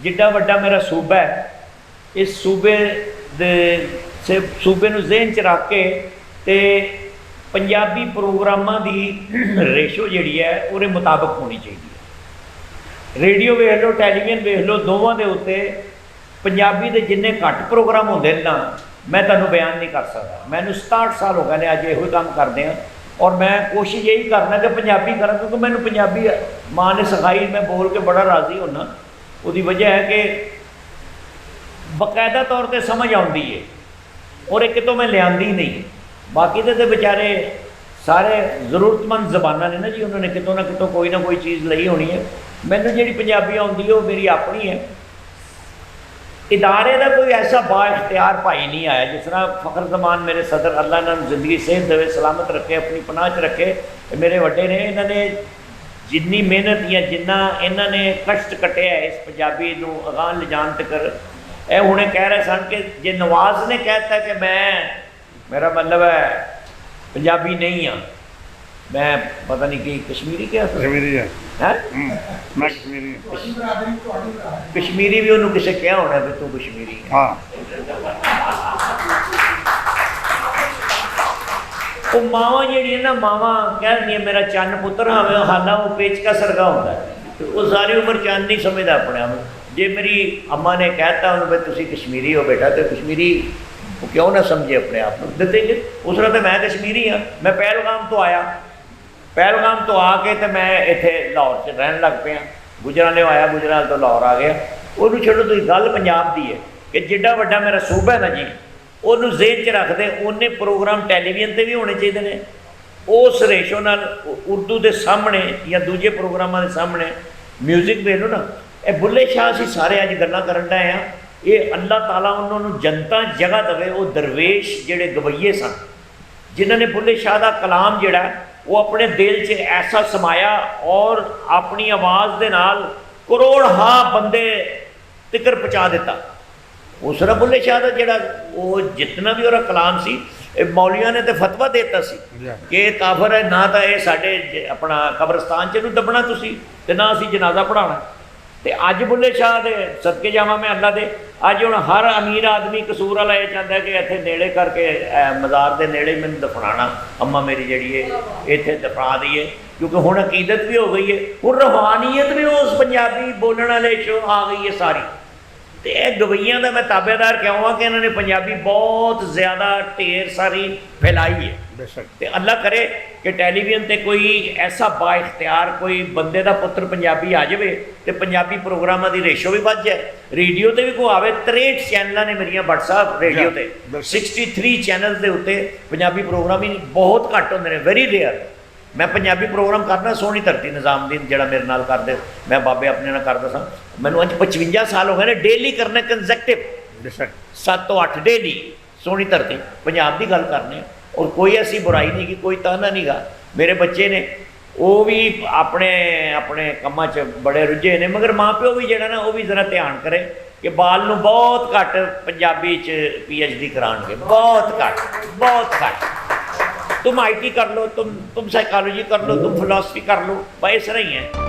जिड्डा वड्डा मेरा सूबा है, इस सूबे दे सूबे नूं ज़हन च रख के ते पंजाबी प्रोग्रामां दी रेशो जिहड़ी है उहदे मुताबक होनी चाहिए। रेडियो वेख लो, टैलीविजन वेख लो, दोवां दे उत्ते पंजाबी दे जिन्ने घट प्रोग्राम होंदे ना मैं तुहानूं बयान नहीं कर सकदा। मैनूं 67 साल हो गए ने अज इहो काम करदे हैं और मैं कोशिश यही करना कि पंजाबी करा, क्योंकि मैनूं पंजाबी माँ ने सिखाई, मैं बोल के बड़ा राजी होना। उसकी वजह है कि बाकायदा तौर पर समझ आती है और एक तो मैं लियांदी नहीं। बाकी तो बेचारे सारे ज़रूरतमंद ज़बाना ने ना जी, उन्होंने कितों ना कितों कोई ना कोई चीज़ लई होनी है। मैनूं जिहड़ी पंजाबी आउंदी है वो मेरी अपनी है। इदारे का कोई ऐसा बाइख्तियार भाई नहीं आया, जिस तरह फ़खर ज़मान मेरे सदर, अल्लाह इन्होंने ज़िंदगी सेहत देवे, सलामत रखे, अपनी पनाह च रखे, मेरे वड्डे ने, इन्होंने जिन्नी मेहनत या जिन्ना इन्होंने कष्ट कटिया इस पंजाबी नूं अगाह ले जाण तकर। ये हुणे कह रहे सन कि जे नवाज़ ने कहता कि मैं, मेरा मतलब है पंजाबी नहीं हाँ, मैं पता नहीं कि कश्मीरी क्या कश्मीरी है, मैं कश्मीरी, कश्मीरी भी उन्होंने किसे क्या होना भी तू कश्मीरी है। हाँ वो मावा जी ना, मावा कह दी मेरा चन्न पुत्र हमें हालां वो पेचका सरगा होता है, तो वो सारी उम्र चन्न नहीं समझता अपने आप। जे मेरी अम्मा ने कहता उन्होंने भाई तुम कश्मीरी हो बेटा, तो कश्मीरी वो क्यों ना समझे अपने आप को। दे उस तरह तो मैं कश्मीरी हाँ। मैं पहलगाम तो आया, पहलगाम तो आके तो मैं इत्थे लाहौर से रहन लग पिया। गुजराले आया, गुजराल तो लाहौर आ गया। उन्होंने छड्डो, तुसीं गल पंजाब दी है कि जिड्डा वड्डा मेरा सूबा है ना जी, उन्होंने ज़हन च रखते उन्ने प्रोग्राम टैलीविजन पर भी होने चाहिए ने। उस रेशो नाल उर्दू के सामने या दूजे प्रोग्रामों के सामने म्यूजिक वेख लो ना, ये बुल्ले शाह असीं सारे अज गल्लां करन डए आ। ये अल्लाह ताला उन्होंने जनता जगह देवे। वो दरवेश जिहड़े गवैये सन, जिन्हों ने बुल्ले शाह का कलाम जिहड़ा वो अपने दिल च ऐसा समाया और अपनी आवाज़ के नाल करोड़ हाँ बंदे तिकर पहुँचा दिता। उस तरह बुल्ले शाह का जिहड़ा वो जितना भी उसका कलाम सी, मौलिया ने तो फतवा देता सी कि काफर है ना, तो ये साडे अपना कब्रस्तान च दबना तुसी ते ना असीं जनाजा पढ़ाना। तो अज बुल्ले शाह के सदके जावा मैं अल्लाह दे, अज हुण हर अमीर आदमी कसूर वाला ये चाहता है कि इत्थे नेड़े करके मज़ार के नेड़े मैंने दफनाना, अम्मा मेरी जिहड़ी है इत्थे दफना दईए, क्योंकि हुण अकीदत भी हो गई है, हुण रूहानियत भी उस पंजाबी बोलने वाले चो आ गई है सारी। तो यह गवैया का मैं ताबेदार क्यों हाँ कि इन्होंने पंजाबी बहुत ज़्यादा ढेर सारी फैलाई है। तो अल्लाह करे कि टैलीविजन पर कोई ऐसा बाइख्तियार कोई बंदे का पुत्र पंजाबी आ जाए तो पंजाबी प्रोग्रामां की रेशो भी बढ़ जाए। रेडियो तो भी कोई आवे, 63 चैनल ने मेरिया व्हाट्सएप रेडियो पर 63 चैनल के उत्ते पंजाबी प्रोग्राम ही बहुत घट होंदे ने, वेरी रेयर। मैं पंजाबी प्रोग्राम करना, सोहनी धरती निज़ामुद्दीन जिहड़ा मेरे नाल करदे, मैं बाबे अपने नाल करदा सा। मैनूं अज 55 साल हो गए ने डेली करना कंजैक्टिव 7 तो 8 डेली सोहनी धरती पंजाब की गल करने। और कोई ऐसी बुराई नहीं कि कोई ताना नहीं गा। मेरे बच्चे ने वो भी अपने अपने कम्मां च बड़े रुझे ने, मगर माँ प्यो भी जिहड़ा ना वो भी जरा ध्यान करे कि बाल नूं बहुत घट पंजाबी च PhD कराणगे, बहुत घट, बहुत घट। तुम IT कर लो, तुम साइकोलॉजी कर लो, तुम फिलॉसफी कर लो, बस इस तरह ही है।